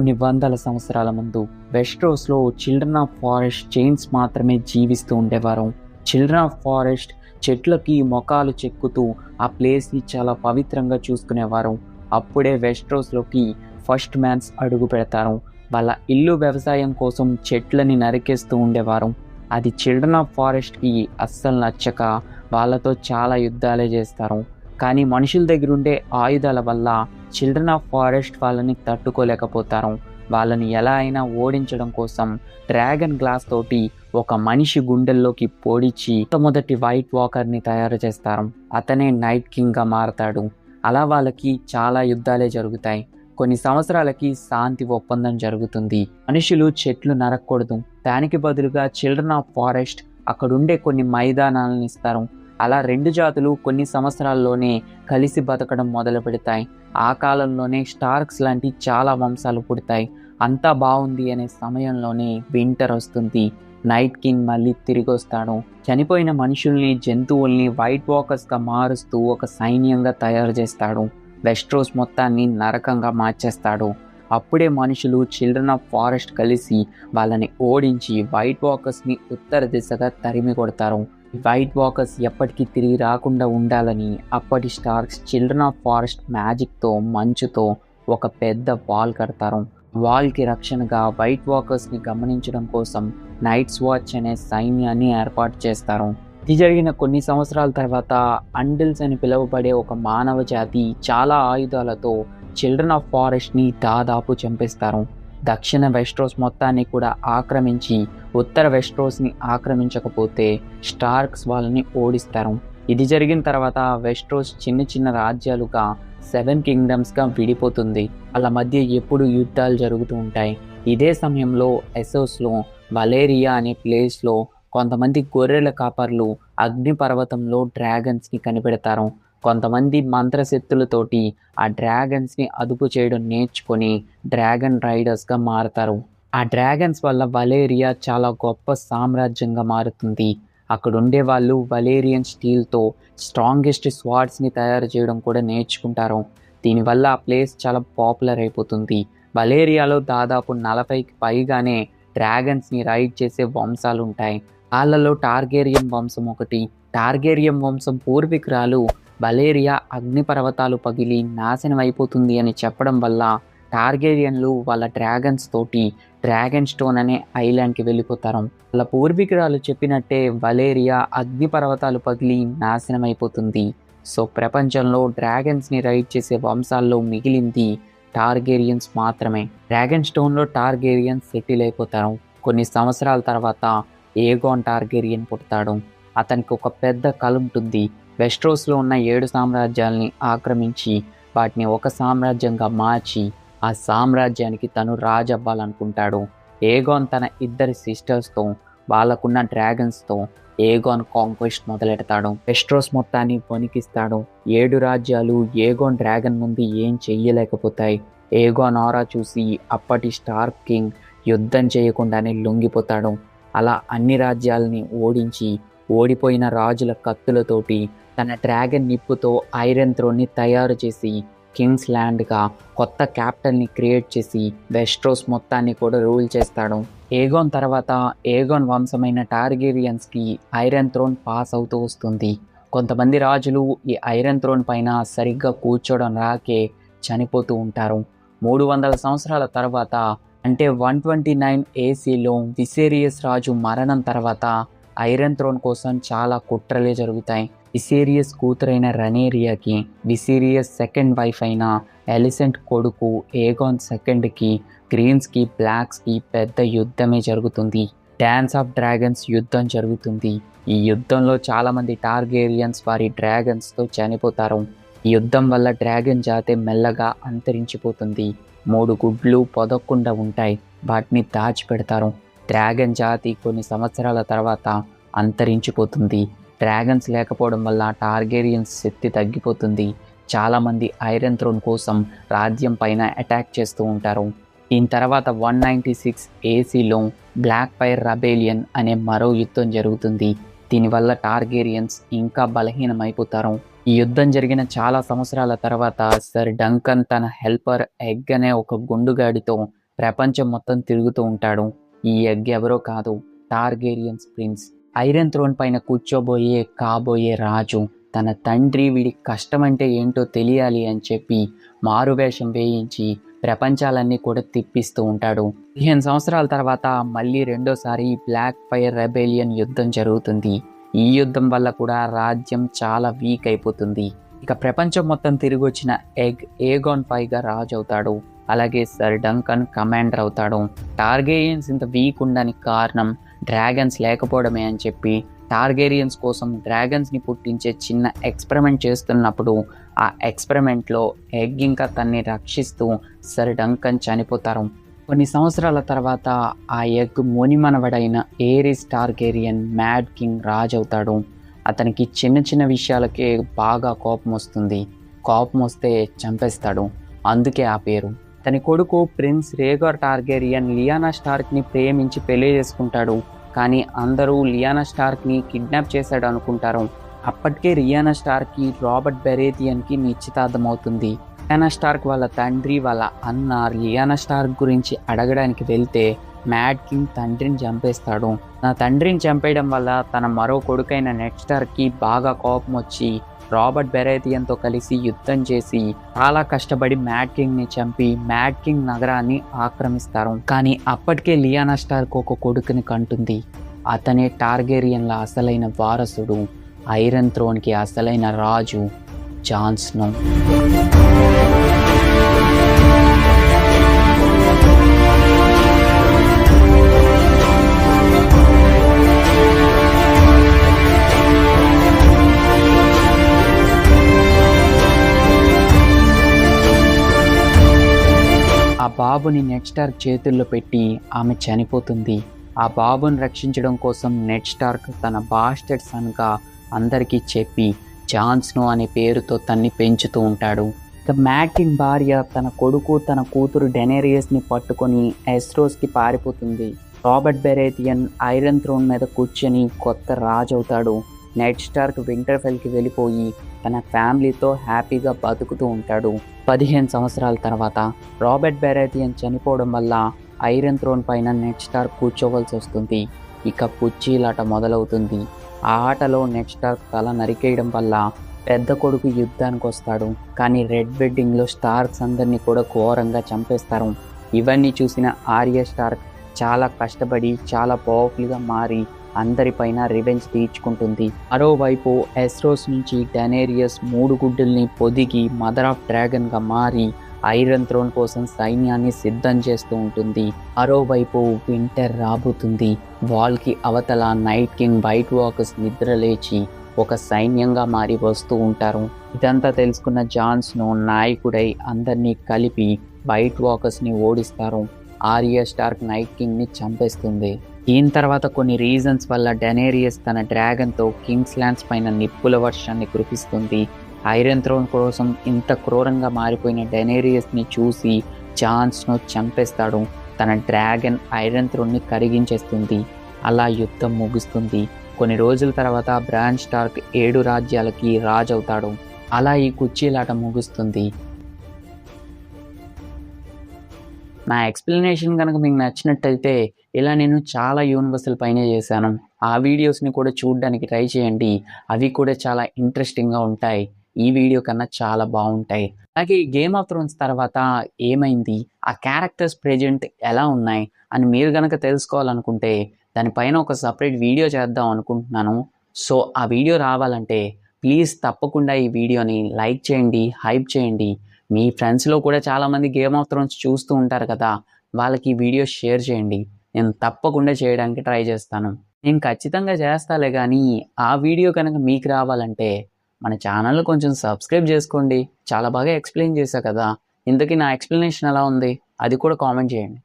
కొన్ని వందల సంవత్సరాల ముందు వెస్ట్రోస్లో చిల్డ్రన్ ఆఫ్ ఫారెస్ట్ జైంట్స్ మాత్రమే జీవిస్తూ ఉండేవారు. చిల్డ్రన్ ఆఫ్ ఫారెస్ట్ చెట్లకి మొఖాలు చెక్కుతూ ఆ ప్లేస్ని చాలా పవిత్రంగా చూసుకునేవారు. అప్పుడే వెస్ట్రోస్లోకి ఫస్ట్ మ్యాన్స్ అడుగు పెడతారు. వాళ్ళ ఇల్లు వ్యవసాయం కోసం చెట్లని నరికేస్తూ ఉండేవారు. అది చిల్డ్రన్ ఆఫ్ ఫారెస్ట్కి అస్సలు నచ్చక వాళ్ళతో చాలా యుద్ధాలే చేస్తారు. కానీ మనుషుల దగ్గర ఉండే ఆయుధాల వల్ల చిల్డ్రన్ ఆఫ్ ఫారెస్ట్ వాళ్ళని తట్టుకోలేకపోతారు. వాళ్ళని ఎలా అయినా ఓడించడం కోసం డ్రాగన్ గ్లాస్ తోటి ఒక మనిషి గుండెల్లోకి పొడిచి మొట్టమొదటి వైట్ వాకర్ని తయారు చేస్తారు. అతనే నైట్ కింగ్గా మారతాడు. అలా వాళ్ళకి చాలా యుద్ధాలే జరుగుతాయి. కొన్ని సంవత్సరాలకి శాంతి ఒప్పందం జరుగుతుంది. మనుషులు చెట్లు నరకూడదు, దానికి బదులుగా చిల్డ్రన్ ఆఫ్ ఫారెస్ట్ అక్కడుండే కొన్ని మైదానాలను ఇస్తారు. అలా రెండు జాతులు కొన్ని సంవత్సరాల్లోనే కలిసి బతకడం మొదలు పెడతాయి. ఆ కాలంలోనే స్టార్క్స్ లాంటి చాలా వంశాలు పుడతాయి. అంతా బాగుంది అనే సమయంలోనే వింటర్ వస్తుంది. నైట్ కింగ్ మళ్ళీ తిరిగి వస్తాడు. చనిపోయిన మనుషుల్ని, జంతువుల్ని వైట్ వాకర్స్గా మారుస్తూ ఒక సైన్యంగా తయారు చేస్తాడు. వెస్ట్రోస్ మొత్తాన్ని నరకంగా మార్చేస్తాడు. అప్పుడే మనుషులు చిల్డ్రన్ ఆఫ్ ఫారెస్ట్ కలిసి వాళ్ళని ఓడించి వైట్ వాకర్స్ని ఉత్తర దిశగా తరిమి కొడతారు. వైట్ వాకర్స్ ఎప్పటికీ తిరిగి రాకుండా ఉండాలని అప్పటి స్టార్క్స్ చిల్డ్రన్ ఆఫ్ ఫారెస్ట్ మ్యాజిక్తో మంచుతో ఒక పెద్ద వాల్ కడతారు. వాల్కి రక్షణగా వైట్ వాకర్స్ని గమనించడం కోసం నైట్స్ వాచ్ అనే సైన్యాన్ని ఏర్పాటు చేస్తారు. ఇది జరిగిన కొన్ని సంవత్సరాల తర్వాత అండిల్స్ అని పిలువబడే ఒక మానవ జాతి చాలా ఆయుధాలతో చిల్డ్రన్ ఆఫ్ ఫారెస్ట్ని దాదాపు చంపేస్తారు. దక్షిణ వెస్ట్రోస్ మొత్తాన్ని కూడా ఆక్రమించి ఉత్తర వెస్ట్రోస్ని ఆక్రమించకపోతే స్టార్క్స్ వాళ్ళని ఓడిస్తారు. ఇది జరిగిన తర్వాత వెస్ట్రోస్ చిన్న చిన్న రాజ్యాలుగా 7 కింగ్డమ్స్గా విడిపోతుంది. వాళ్ళ మధ్య ఎప్పుడు యుద్ధాలు జరుగుతూ ఉంటాయి. ఇదే సమయంలో ఎసోస్లో వలేరియా అనే ప్లేస్లో కొంతమంది గొర్రెల కాపర్లు అగ్నిపర్వతంలో డ్రాగన్స్ని కనిపెడతారు. కొంతమంది మంత్రశక్తులతోటి ఆ డ్రాగన్స్ని అదుపు చేయడం నేర్చుకొని డ్రాగన్ రైడర్స్గా మారతారు. ఆ డ్రాగన్స్ వల్ల వలేరియా చాలా గొప్ప సామ్రాజ్యంగా మారుతుంది. అక్కడ ఉండే వాళ్ళు వలేరియన్ స్టీల్తో స్ట్రాంగెస్ట్ స్వార్డ్స్ని తయారు చేయడం కూడా నేర్చుకుంటారు. దీనివల్ల ఆ ప్లేస్ చాలా పాపులర్ అయిపోతుంది. వలేరియాలో దాదాపు 40కి పైగానే డ్రాగన్స్ని రైడ్ చేసే వంశాలు ఉంటాయి. వాళ్ళలో టార్గేరియన్ వంశం ఒకటి. టార్గేరియన్ వంశం పూర్వీకురాలు వలేరియా అగ్నిపర్వతాలు పగిలి నాశనం అయిపోతుంది అని చెప్పడం వల్ల టార్గేరియన్లు వాళ్ళ డ్రాగన్స్ తోటి డ్రాగన్ స్టోన్ అనే ఐలాండ్కి వెళ్ళిపోతారు. వాళ్ళ పూర్వీకురాలు చెప్పినట్టే వలేరియా అగ్నిపర్వతాలు పగిలి నాశనం అయిపోతుంది. సో ప్రపంచంలో డ్రాగన్స్ని రైడ్ చేసే వంశాల్లో మిగిలింది టార్గేరియన్స్ మాత్రమే. డ్రాగన్ స్టోన్లో టార్గేరియన్స్ సెటిల్ అయిపోతారు. కొన్ని సంవత్సరాల తర్వాత ఏగోన్ టార్గేరియన్ పుడతాడు. అతనికి ఒక పెద్ద కల ఉంటుంది. వెస్ట్రోస్లో ఉన్న 7 సామ్రాజ్యాల్ని ఆక్రమించి వాటిని ఒక సామ్రాజ్యంగా మార్చి ఆ సామ్రాజ్యానికి తను రాజు అవ్వాలనుకుంటాడు. ఏగోన్ తన 2 సిస్టర్స్తో వాళ్ళకున్న డ్రాగన్స్తో ఏగోన్ కాంక్వెస్ట్ మొదలెడతాడు. వెస్ట్రోస్ మొత్తాన్ని వణికిస్తాడు. 7 రాజ్యాలు ఏగోన్ డ్రాగన్ ముందు ఏం చెయ్యలేకపోతాయి. ఏగోన్ ఆరా చూసి అప్పటి స్టార్క్ కింగ్ యుద్ధం చేయకుండానే లొంగిపోతాడు. అలా అన్ని రాజ్యాలని ఓడించి ఓడిపోయిన రాజుల కత్తులతోటి తన డ్రాగన్ నిప్పుతో ఐరన్ థ్రోన్ని తయారు చేసి కింగ్స్ ల్యాండ్గా కొత్త క్యాపిటల్ని క్రియేట్ చేసి వెస్ట్రోస్ మొత్తాన్ని కూడా రూల్ చేస్తాడు. ఏగోన్ తర్వాత ఏగోన్ వంశమైన టార్గేరియన్స్కి ఐరన్ థ్రోన్ పాస్ అవుతూ వస్తుంది. కొంతమంది రాజులు ఈ ఐరన్ థ్రోన్ పైన సరిగ్గా కూర్చోవడం రాకే చనిపోతూ ఉంటారు. 300 సంవత్సరాల తర్వాత అంటే 129 ఏసీలో విసేరియస్ రాజు మరణం తర్వాత ఐరన్ థ్రోన్ కోసం చాలా కుట్రలే జరుగుతాయి. విసేరియస్ కూతురైన రనేరియాకి విసేరియస్ సెకండ్ వైఫ్ అయిన ఎలిసెంట్ కొడుకు ఏగోన్ సెకండ్కి గ్రీన్స్కి బ్లాక్స్కి పెద్ద యుద్ధమే జరుగుతుంది. డాన్స్ ఆఫ్ డ్రాగన్స్ యుద్ధం జరుగుతుంది. ఈ యుద్ధంలో చాలామంది టార్గేరియన్స్ వారి డ్రాగన్స్తో చనిపోతారు. ఈ యుద్ధం వల్ల డ్రాగన్ జాతి మెల్లగా అంతరించిపోతుంది. 3 గుడ్లు పొదక్కుండా ఉంటాయి. వాటిని దాచిపెడతారు. డ్రాగన్ జాతి కొన్ని సంవత్సరాల తర్వాత అంతరించిపోతుంది. డ్రాగన్స్ లేకపోవడం వల్ల టార్గేరియన్స్ శక్తి తగ్గిపోతుంది. చాలామంది ఐరన్ థ్రోన్ కోసం రాజ్యం పైన అటాక్ చేస్తూ ఉంటారు. దీని తర్వాత 196 ఏసీలో బ్లాక్ ఫైర్ రెబెలియన్ అనే మరో యుద్ధం జరుగుతుంది. దీనివల్ల టార్గేరియన్స్ ఇంకా బలహీనమైపోతారు. ఈ యుద్ధం జరిగిన చాలా సంవత్సరాల తర్వాత సర్ డంకన్ తన హెల్పర్ ఎగ్ అనే ఒక గుండుగాడితో ప్రపంచం మొత్తం తిరుగుతూ ఉంటాడు. ఈ ఎగ్ ఎవరో కాదు, టార్గేరియన్స్ ప్రిన్స్, ఐరన్ థ్రోన్ పైన కూర్చోబోయే కాబోయే రాజు. తన తండ్రి వీడికి కష్టం అంటే ఏంటో తెలియాలి అని చెప్పి మారువేషం వేయించి ప్రపంచాలన్నీ కూడా తిప్పిస్తూ ఉంటాడు. 15 సంవత్సరాల తర్వాత మళ్ళీ రెండోసారి బ్లాక్ ఫైర్ రెబెలియన్ యుద్ధం జరుగుతుంది. ఈ యుద్ధం వల్ల కూడా రాజ్యం చాలా వీక్ అయిపోతుంది. ఇక ప్రపంచం మొత్తం తిరిగి వచ్చిన ఏగాన్ 5గా రాజు అవుతాడు. అలాగే సర్ డంకన్ కమాండర్ అవుతాడు. టార్గేరియన్స్ ఇంత వీక్ ఉండడానికి కారణం డ్రాగన్స్ లేకపోవడమే అని చెప్పి టార్గేరియన్స్ కోసం డ్రాగన్స్ని పుట్టించే చిన్న ఎక్స్పెరిమెంట్ చేస్తున్నప్పుడు ఆ ఎక్స్పెరిమెంట్లో ఎగ్ ఇంకా తన్ని రక్షిస్తూ సర్ డంకన్ చనిపోతారు. కొన్ని సంవత్సరాల తర్వాత ఆ ఎగ్ మునిమనవడైన ఏరిస్ టార్గేరియన్ మ్యాడ్ కింగ్ రాజు అవుతాడు. అతనికి చిన్న చిన్న విషయాలకే బాగా కోపం వస్తుంది. కోపం వస్తే చంపేస్తాడు. అందుకే ఆ పేరు. తన కొడుకు ప్రిన్స్ రేగర్ టార్గేరియన్ లియానా స్టార్క్ని ప్రేమించి పెళ్లి చేసుకుంటాడు. కానీ అందరూ లియానా స్టార్క్ని కిడ్నాప్ చేశాడు అనుకుంటారు. అప్పటికే రియానా స్టార్క్కి రాబర్ట్ బెరేథియన్కి నిశ్చితార్థం అవుతుంది. లియానా స్టార్క్ వాళ్ళ తండ్రి వాళ్ళ అన్న లియానా స్టార్క్ గురించి అడగడానికి వెళ్తే మ్యాడ్ కింగ్ తండ్రిని చంపేస్తాడు. నా తండ్రిని చంపేయడం వల్ల తన మరో కొడుకైన నెడ్ స్టార్క్కి బాగా కోపం వచ్చి రాబర్ట్ బెరేథియన్తో కలిసి యుద్ధం చేసి చాలా కష్టపడి మ్యాడ్ కింగ్ని చంపి మ్యాడ్ కింగ్ నగరాన్ని ఆక్రమిస్తారు. కానీ అప్పటికే లియానా స్టార్క్ ఒక కొడుకుని కంటుంది. అతనే టార్గేరియన్ల అసలైన వారసుడు, ఐరన్ థ్రోన్కి అసలైన రాజు, జాన్ స్నో. ఆ బాబుని నెడ్ స్టార్క్ చేతుల్లో పెట్టి ఆమె చనిపోతుంది. ఆ బాబుని రక్షించడం కోసం నెడ్ స్టార్క్ తన బాస్టర్డ్ సన్గా అందరికీ చెప్పి జాన్ స్నో అనే పేరుతో తన్ని పెంచుతూ ఉంటాడు. ఇక మ్యాడ్ కింగ్ భార్య తన కొడుకు తన కూతురు డెనేరియస్ని పట్టుకొని ఎస్రోస్కి పారిపోతుంది. రాబర్ట్ బెరేథియన్ ఐరన్ థ్రోన్ మీద కూర్చొని కొత్త రాజు అవుతాడు. నెడ్ స్టార్క్ వింటర్ఫెల్కి వెళ్ళిపోయి తన ఫ్యామిలీతో హ్యాపీగా బతుకుతూ ఉంటాడు. 15 సంవత్సరాల తర్వాత రాబర్ట్ బెరేథియన్ చనిపోవడం వల్ల ఐరన్ థ్రోన్ పైన నెడ్ స్టార్క్ కూర్చోవలసి వస్తుంది. ఇక కుర్చీలాట మొదలవుతుంది. ఆ ఆటలో నెడ్ స్టార్క్ తల నరికేయడం వల్ల పెద్ద కొడుకు యుద్ధానికి వస్తాడు. కానీ రెడ్ వెడ్డింగ్లో స్టార్క్స్ అందరినీ కూడా ఘోరంగా చంపేస్తారు. ఇవన్నీ చూసిన ఆర్యా స్టార్క్ చాలా కష్టపడి చాలా పవర్ఫుల్గా మారి అందరిపైన రివెంజ్ తీర్చుకుంటుంది. మరోవైపు ఎస్రోస్ నుంచి డెనేరియస్ 3 గుడ్డుల్ని పొదిగి మదర్ ఆఫ్ డ్రాగన్గా మారి ఐరన్ థ్రోన్ కోసం సైన్యాన్ని సిద్ధం చేస్తూ ఉంటుంది. మరోవైపు వింటర్ రాబోతుంది. వాల్కి అవతల నైట్ కింగ్ వైట్ వాకర్స్ నిద్రలేచి ఒక సైన్యంగా మారి వస్తూ ఉంటారు. ఇదంతా తెలుసుకున్న జాన్ స్నో నాయకుడై అందరినీ కలిపి వైట్ వాకర్స్ని ఓడిస్తారు. ఆర్యా స్టార్క్ నైట్ కింగ్ని చంపేస్తుంది. దీని తర్వాత కొన్ని రీజన్స్ వల్ల డెనేరియస్ తన డ్రాగన్తో కింగ్స్ ల్యాండ్స్ పైన నిప్పుల వర్షాన్ని కురిపిస్తుంది. ఐరన్ థ్రోన్ కోసం ఇంత క్రూరంగా మారిపోయిన డెనేరియస్ని చూసి జాన్ స్నో చంపేస్తాడు. తన డ్రాగన్ ఐరన్ థ్రోన్ని కరిగించేస్తుంది. అలా యుద్ధం ముగుస్తుంది. కొన్ని రోజుల తర్వాత బ్రాన్ స్టార్క్ 7 రాజ్యాలకి రాజు అవుతాడు. అలా ఈ కుర్చీలాట ముగుస్తుంది. నా ఎక్స్ప్లెనేషన్ కనుక మీకు నచ్చినట్టయితే ఇలా నేను చాలా యూనివర్సల్ పైనే చేశాను. ఆ వీడియోస్ని కూడా చూడడానికి ట్రై చేయండి. అవి కూడా చాలా ఇంట్రెస్టింగ్గా ఉంటాయి. ఈ వీడియో కన్నా చాలా బాగుంటాయి. అలాగే గేమ్ ఆఫ్ థ్రోన్స్ తర్వాత ఏమైంది, ఆ క్యారెక్టర్స్ ప్రెజెంట్ ఎలా ఉన్నాయి అని మీరు కనుక తెలుసుకోవాలనుకుంటే దానిపైన ఒక సపరేట్ వీడియో చేద్దాం అనుకుంటున్నాను. సో ఆ వీడియో రావాలంటే ప్లీజ్ తప్పకుండా ఈ వీడియోని లైక్ చేయండి, హైప్ చేయండి. మీ ఫ్రెండ్స్లో కూడా చాలామంది గేమ్ ఆఫ్ థ్రోన్స్ చూస్తూ ఉంటారు కదా, వాళ్ళకి ఈ వీడియో షేర్ చేయండి. నేను తప్పకుండా చేయడానికి ట్రై చేస్తాను. నేను ఖచ్చితంగా చేస్తాలే, కానీ ఆ వీడియో కనుక మీకు రావాలంటే మన ఛానల్ కొంచెం సబ్స్క్రైబ్ చేసుకోండి. చాలా బాగా ఎక్స్ప్లెయిన్ చేశా కదా, ఇంతకీ నా ఎక్స్ప్లెనేషన్ ఎలా ఉంది అది కూడా కామెంట్ చేయండి.